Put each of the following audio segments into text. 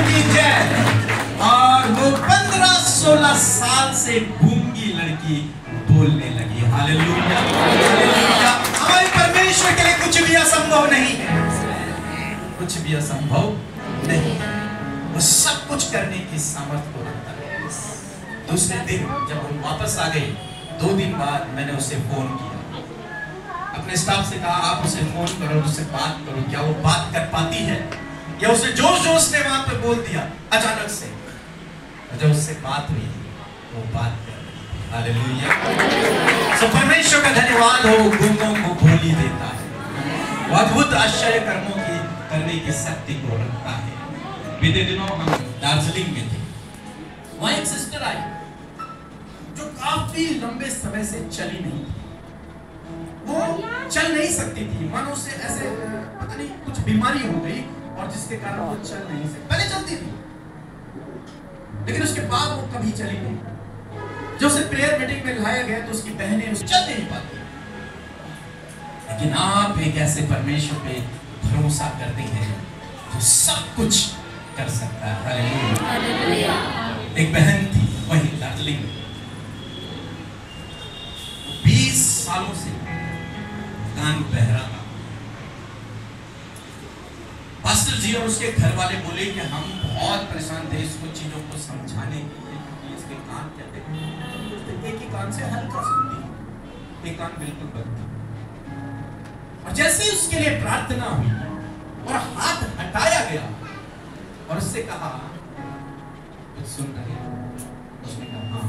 की जय। और वो 15-16 साल से गूंगी लड़की बोलने लगी। Hallelujah, hallelujah. हमारे परमेश्वर के लिए कुछ भी असंभव नहीं है, कुछ भी असंभव नहीं है। वो सब कुछ करने की सामर्थ्य को रखता है। दूसरे दिन जब हम वापस आ गए, 2 दिन बाद मैंने उसे फोन किया, अपने स्टाफ से कहा आप उसे फोन करो, उससे बात करो, क्या वो बात कर पाती है, या उसे जोश जोश से वहां पे बोल दिया अचानक से। जब उससे बात हुई वो बात कर रही थी। हालेलुया। सो परमेश्वर का धन्यवाद हो, गूंगों को बोली देता है, वो अद्भुत आश्चर्य कर्मों की करने की शक्ति को रखता है। बीते दिनों हम दार्जिलिंग में थे, वहां एक सिस्टर आई जो काफी लंबे समय से चली नहीं थी। वो चल नहीं सकती थी, मानो उसे ऐसे पता नहीं कुछ बीमारी हो गई और जिसके कारण वो चल नहीं सकती। पहले चलती थी लेकिन उसके बाद वो कभी चली नहीं। जो उसे प्रेयर मीटिंग में लाया गया तो उसकी बहनें उसे चल नहीं पाती। लेकिन आप एक ऐसे परमेश्वर पे भरोसा करते हैं जो सब कुछ कर सकता है। हालेलुया। एक बहन थी वही दार्जिलिंग में, 20 सालों से कान बहरा था। पास्टर जी और उसके घर वाले बोले कि हम बहुत परेशान थे इसको चीजों को समझाने के लिए, इसके कान क्या थे, एक ही कान से हल्का सुनती, एक कान बिल्कुल बंद था। और जैसे ही उसके लिए प्रार्थना हुई और हाथ हटाया गया और उससे कहा कुछ सुन रहे हो, उसने कहा हाँ।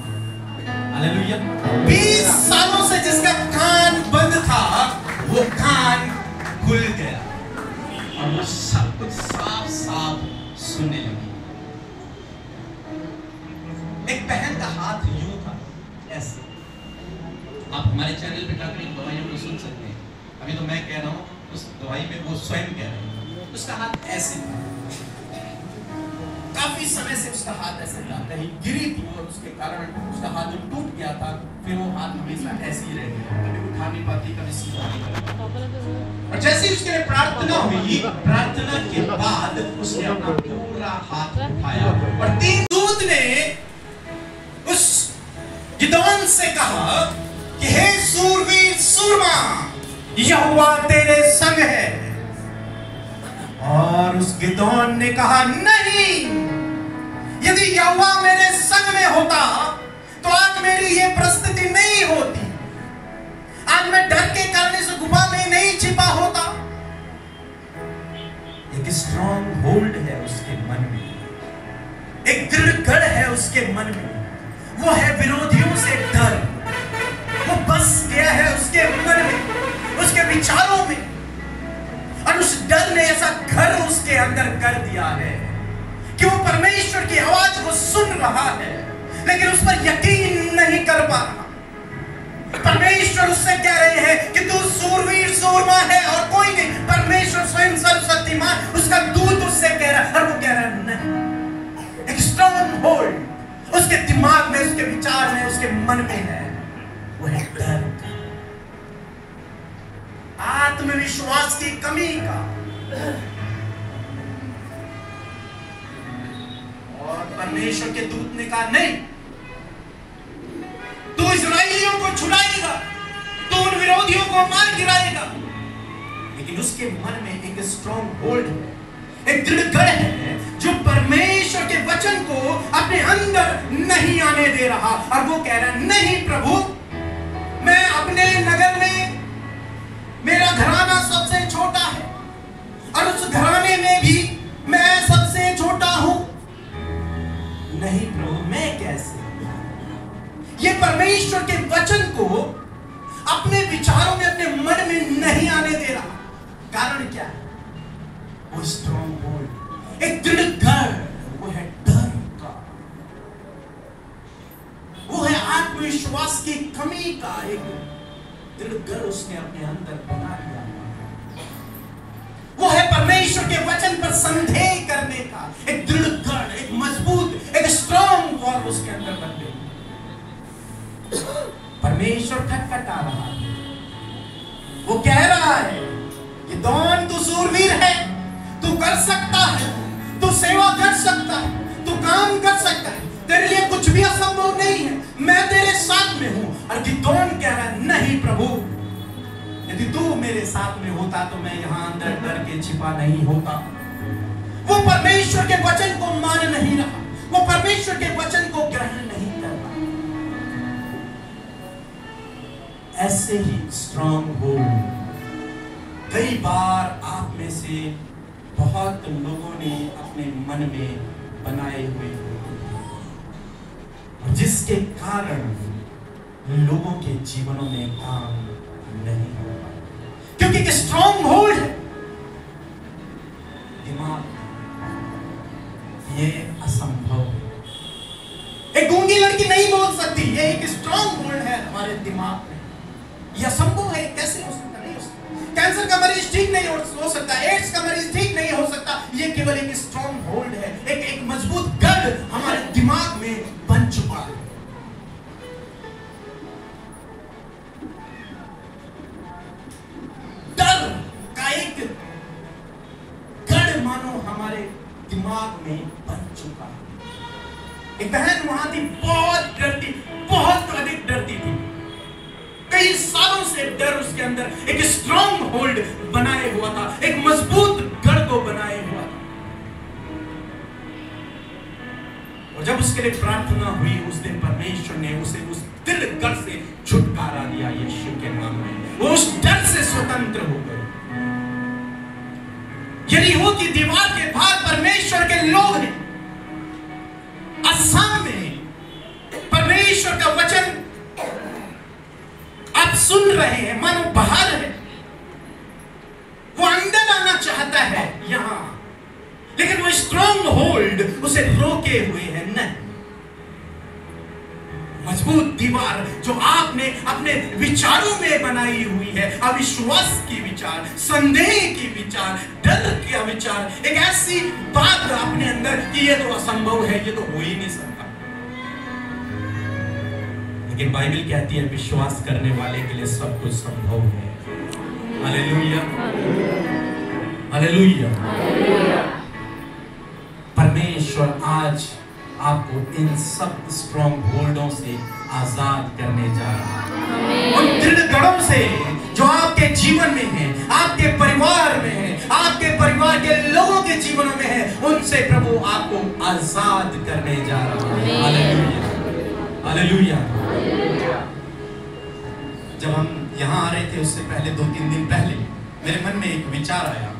हालेलुया। 20 सालों से जिसका कान बंद था वो कान खुल गया और वो सब कुछ साफ साफ सुनने लगी। एक बहन का हाथ यूं था ऐसे। आप हमारे चैनल पे जाकर इन दवाइयों को सुन सकते हैं। अभी तो मैं कह रहा हूं, उस दवाई में वो स्वयं कह रहे हैं। उसका हाथ ऐसे था, काफी समय से उसका हाथ ऐसे था, कहीं गिरी थी और उसके कारण उसका हाथ जो टूट गया था, फिर वो हाथ हमेशा ऐसे ही रह गया, कभी उठा नहीं पाती, कभी सीधा नहीं कर पाती। और जैसे ही उसके लिए प्रार्थना हुई, प्रार्थना के बाद उसने अपना पूरा हाथ उठाया और 3 दूत ने उस गिदोन से कहा कि हे सूरवीर सूरमा, यहोवा तेरे संग है। और उस गिदोन ने कहा नहीं, यदि यहोवा मेरे संग में होता तो आज मेरी ये परिस्थिति नहीं होती, आज मैं डर के कारण से गुफा में नहीं छिपा होता। एक स्ट्रॉन्ग होल्ड है उसके मन में, एक दृढ़ गढ़ है उसके मन में, वो है विरोधियों से डर। वो बस गया है उसके मन में, उसके विचारों में, और उस डर ने ऐसा घर उसके अंदर कर दिया है कि वो परमेश्वर की आवाज को सुन रहा है लेकिन उस पर यकीन नहीं कर पा रहा। परमेश्वर उससे कह रहे हैं कि तू सूरवीर सूरमा है और कोई नहीं। परमेश्वर स्वयं सर्वशक्तिमान, उसका दूत उससे कह रहा है और वो कह रहा है नहीं। एक स्ट्रॉन्ग होल्ड उसके दिमाग में, उसके विचार में, उसके मन में है, वो है डर का, आत्मविश्वास की कमी का। और परमेश्वर के दूत ने कहा नहीं, तू इस्राएलियों को छुड़ाएगा, तू उन विरोधियों को मार गिराएगा। लेकिन उसके मन में एक स्ट्रॉन्ग होल्ड है, एक दृढ़ गढ़ है जो परमेश्वर के वचन को अपने अंदर नहीं आने दे रहा। और वो कह रहा है नहीं प्रभु, मैं अपने नगर में, मेरा घराना सबसे छोटा है और उस घराने में भी मैं सबसे छोटा हूं। नहीं प्रभु, मैं कैसे? ये परमेश्वर के वचन को अपने विचारों में, अपने मन में नहीं आने दे रहा। कारण क्या है? वो स्ट्रॉन्ग होल्ड, एक दृढ़ गढ़, वो है डर का, वो है आत्मविश्वास की कमी का एक दृढ़ गढ़ उसने अपने अंदर बना लिया। वो है परमेश्वर के वचन पर संदेह करने का एक दृढ़ गढ़, एक मजबूत, एक स्ट्रॉन्ग वॉल उसके अंदर बन गई। परमेश्वर खटखटा रहा है, वो कह रहा है कि दोन तू सूरवीर है, तू कर सकता है, तू सेवा कर सकता काम कर सकता है, तेरे लिए कुछ भी असंभव नहीं है, मैं तेरे साथ में हूं। और गिदोन कह रहा है, नहीं प्रभु, यदि तू मेरे साथ में होता तो मैं यहां अंदर डर के छिपा नहीं होता। वो परमेश्वर के वचन को मान नहीं रहा, वो परमेश्वर के वचन को ग्रहण नहीं कर रहा। ऐसे ही स्ट्रांग होल्ड कई बार आप में से बहुत लोगों ने अपने मन में बनाए हुए होते, जिसके कारण लोगों के जीवनों में काम नहीं हो पाता, क्योंकि एक स्ट्रांग होल्ड है दिमाग, ये असंभव है। एक गूंगी लड़की नहीं बोल सकती, ये एक स्ट्रांग होल्ड है हमारे दिमाग में। ये असंभव है, कैसे हो सकता? नहीं हो सकता। कैंसर का मरीज ठीक नहीं हो सकता, एड्स का मरीज ठीक नहीं हो सकता। ये केवल एक स्ट्रांग होल्ड है, एक मजबूत गढ़ हमारे दिमाग में बन चुका है। डर का एक गढ़ मानो हमारे दिमाग में बन चुका है। एक बहन वहां थी, बहुत डरती, बहुत अधिक डरती थी। कई सालों से डर उसके अंदर एक स्ट्रांग होल्ड बनाए हुआ था, एक मजबूत गढ़ को बनाए हुआ था। और जब उसके लिए प्रार्थना हुई, उस दिन परमेश्वर ने उसे उस दृढ़ गढ़ से छुटकारा दिया यीशु के नाम में। वो उस डर से स्वतंत्र हो गए। यरीहो की दीवार के बाहर परमेश्वर के लोग हैं, असम में परमेश्वर का वचन आप सुन रहे हैं, मानो बाहर है, वो अंदर आना चाहता है यहां, लेकिन वो स्ट्रांग होल्ड उसे रोके हुए है। नहीं, मजबूत दीवार जो आपने अपने विचारों में बनाई हुई है, अविश्वास की विचार, संदेह की विचार, डर का विचार, एक ऐसी बात अपने अंदर कि ये तो असंभव है, ये तो हो ही नहीं सकता। लेकिन बाइबल कहती है विश्वास करने वाले के लिए सब कुछ संभव है। Hallelujah, hallelujah. परमेश्वर आज आपको इन सब स्ट्रॉन्ग होल्डों से आजाद करने जा रहा है। उन दृढ़ गढ़ों से जो आपके जीवन में है, आपके परिवार में है, आपके परिवार के लोगों के जीवनों में है, उनसे प्रभु आपको आजाद करने जा रहा है। Hallelujah, hallelujah. जब हम यहाँ आ रहे थे उससे पहले 2-3 दिन पहले मेरे मन में एक विचार आया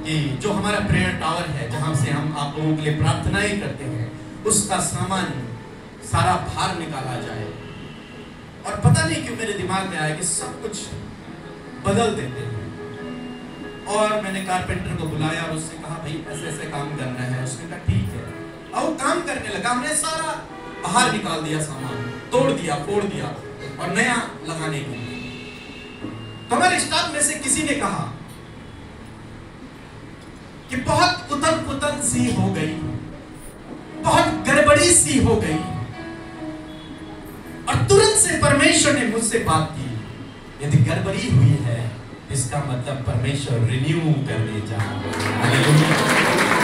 कि जो हमारा प्रेयर टावर है, जहाँ से हम आप लोगों के लिए प्रार्थनाएं करते हैं, उसका सामान सारा बाहर निकाला जाए। और पता नहीं क्यों मेरे दिमाग में आया कि सब कुछ बदल देते हैं। और मैंने कारपेंटर को बुलाया और उससे कहा भाई ऐसे ऐसे काम करना है। उसने कहा ठीक है। और वो काम करने लगा। हमने सारा बाहर निकाल दिया, सामान तोड़ दिया, फोड़ दिया और नया लगाने के लिए। तो हमारे स्टाफ में से किसी ने कहा कि बहुत उथल पुथल सी हो गई, बहुत गड़बड़ी सी हो गई। और तुरंत से परमेश्वर ने मुझसे बात की, यदि गड़बड़ी हुई है इसका मतलब परमेश्वर रिन्यू करने जा रहा है।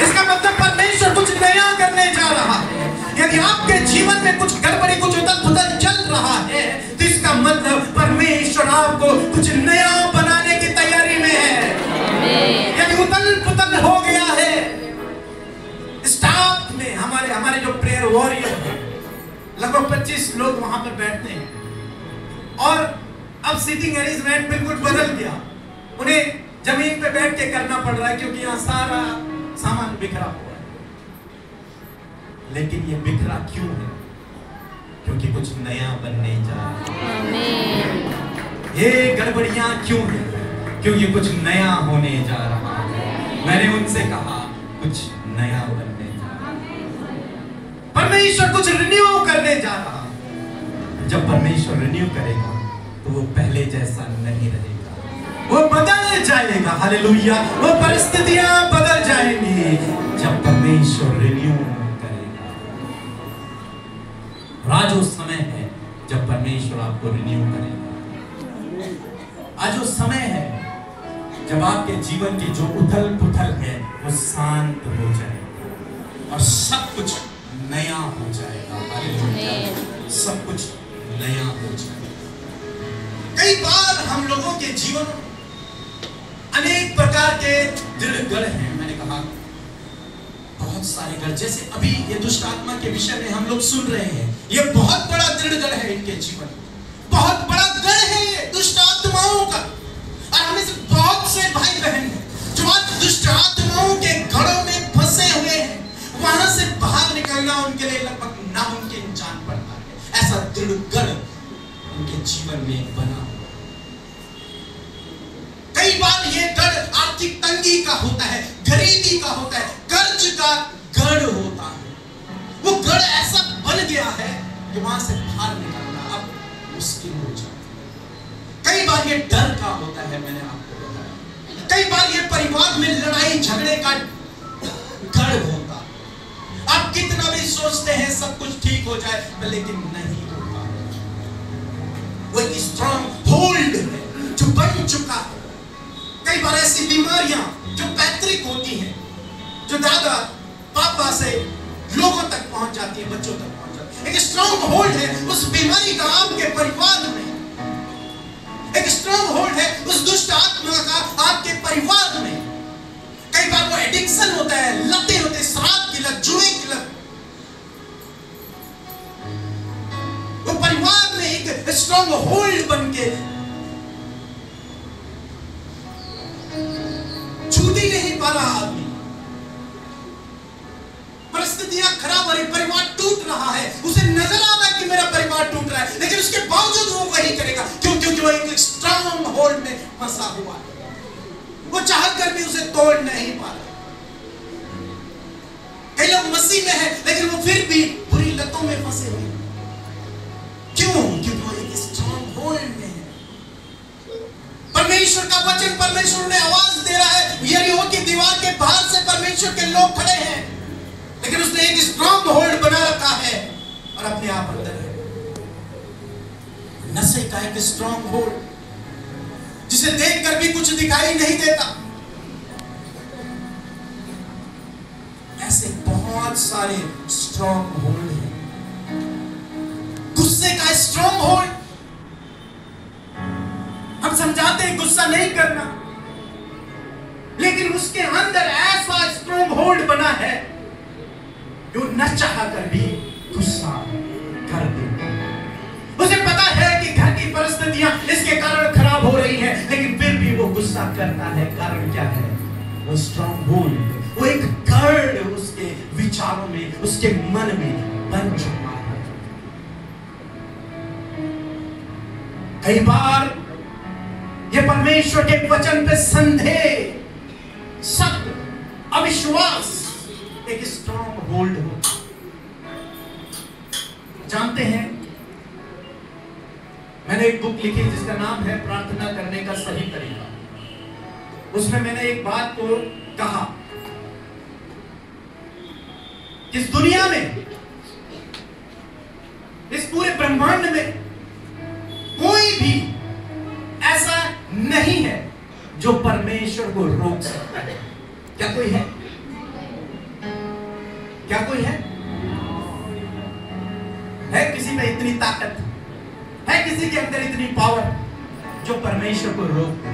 इसका मतलब परमेश्वर कुछ नया करने जा रहा है। यदि आपके जीवन में कुछ गड़बड़ी, कुछ उथल पुथल चल रहा है, तो इसका मतलब परमेश्वर आपको कुछ नया बनाने की तैयारी में है। यदि उथल पुथल हो गया है स्टाफ में, हमारे जो प्रेयर वॉरियर है, लगभग 25 लोग वहां पर बैठते हैं और अब सीटिंग अरेंजमेंट बिल्कुल बदल गया। उन्हें जमीन पे बैठ के करना पड़ रहा है क्योंकि यहाँ सारा सामान बिखरा हुआ है। लेकिन ये बिखरा क्यों है? क्योंकि कुछ नया बनने जा रहा है। ये गड़बड़ियां क्यों है? क्योंकि कुछ नया होने जा रहा है। मैंने उनसे कहा कुछ नया बनने जा रहा है। परमेश्वर कुछ रिन्यू करने जा रहा है। जब परमेश्वर रिन्यू करेगा तो वो पहले जैसा नहीं रहेगा, वो बदल जाएगा। हालेलुया। वो परिस्थितियां बदल जाएंगी जब परमेश्वर रिन्यू करेगा। आज वो समय है जब परमेश्वर आपको रिन्यू करेगा। आज वो समय है जब आपके जीवन की जो उथल पुथल है वो शांत हो जाए और सब कुछ नया हो जाएगा। हालेलुया। सब कुछ नया हो जाएगा। कई बार हम लोगों के जीवन अनेक प्रकार के दृढ़ गढ़ हैं। मैंने कहा बहुत सारे गढ़, जैसे अभी ये दुष्ट आत्मा के विषय में हम लोग सुन रहे हैं, ये बहुत बड़ा दृढ़ गढ़ है इनके जीवन, बहुत बड़ा गढ़ है ये दुष्ट आत्माओं का। और हमें से बहुत से भाई बहन हैं जो आज दुष्ट आत्माओं के गढ़ों में फंसे हुए हैं, वहां से बाहर निकलना उनके लिए लगभग नामुमकिन जान पड़ता है। ऐसा दृढ़ गढ़ उनके जीवन में बना। कई बार ये गढ़ आर्थिक तंगी का होता है, गरीबी का होता है, कर्ज का गढ़ होता है। वो गढ़ ऐसा बन गया है कि वहां से बाहर निकलना अब मुश्किल हो जाता है। कई बार ये डर का होता है, मैंने आपको बताया। कई बार ये परिवार में लड़ाई झगड़े का गढ़ होता है। आप कितना भी सोचते हैं सब कुछ ठीक हो जाए, लेकिन नहीं होता। वो एक स्ट्रॉन्ग होल्ड है जो बन चुका है। कई बार ऐसी बीमारियां जो पैतृक होती हैं, जो दादा पापा से लोगों तक पहुंच जाती है, बच्चों तक पहुंच जाती है, एक स्ट्रॉन्ग होल्ड है उस बीमारी का आपके परिवार में। एक स्ट्रॉन्ग होल्ड है उस दुष्ट आत्मा का आपके परिवार में। कई बार वो एडिक्शन होता है, लतें होते हैं, शराब की लत, जुए की लत। वो परिवार में एक स्ट्रॉन्ग होल्ड बन के छूट ही नहीं पा रहा आदमी। परिस्थितियां खराब हो रही, परिवार टूट रहा है, उसे नजर आ रहा है कि मेरा परिवार टूट रहा है, लेकिन उसके बावजूद वो वही करेगा। क्यों? क्योंकि वो एक स्ट्रॉन्ग होल्ड में फंसा हुआ है। वो चाह कर भी उसे तोड़ नहीं पा रहा। कई लोग मसीह में हैं, लेकिन वो फिर भी बुरी लतों में फंसे हुए। क्यों? क्योंकि वो एक स्ट्रॉन्ग होल्ड में है। परमेश्वर का वचन, परमेश्वर ने आवाज दे रहा है, यरीहो की दीवार के बाहर से परमेश्वर के लोग खड़े हैं, लेकिन उसने एक स्ट्रॉन्ग होल्ड बना रखा है और अपने आप अंदर है। नशे का एक स्ट्रॉन्ग होल्ड जिसे देखकर भी कुछ दिखाई नहीं देता। ऐसे बहुत सारे स्ट्रॉन्ग होल्ड हैं। गुस्से का स्ट्रॉन्ग होल्ड, हम समझाते हैं गुस्सा नहीं करना, लेकिन उसके अंदर ऐसा स्ट्रॉन्ग होल्ड बना है जो न चाह कर भी गुस्सा कर देता। उसे पता है कि घर की परिस्थितियां इसके कारण खराब हो रही हैं, लेकिन फिर भी वो गुस्सा करता है। कारण क्या है? वो स्ट्रॉन्ग होल्ड, वो एक गढ़ उसके विचारों में, उसके मन में बन चुका है। कई बार ये परमेश्वर के वचन पे संदेह, शक, अविश्वास एक स्ट्रॉन्ग होल्ड होता। जानते हैं, मैंने एक बुक लिखी जिसका नाम है प्रार्थना करने का सही तरीका। उसमें मैंने एक बात को कहा कि इस दुनिया में, इस पूरे ब्रह्मांड में कोई भी ऐसा नहीं है जो परमेश्वर को रोक सकता है। क्या कोई है? क्या कोई है? किसी में इतनी ताकत है? किसी के अंदर इतनी पावर जो परमेश्वर को रोक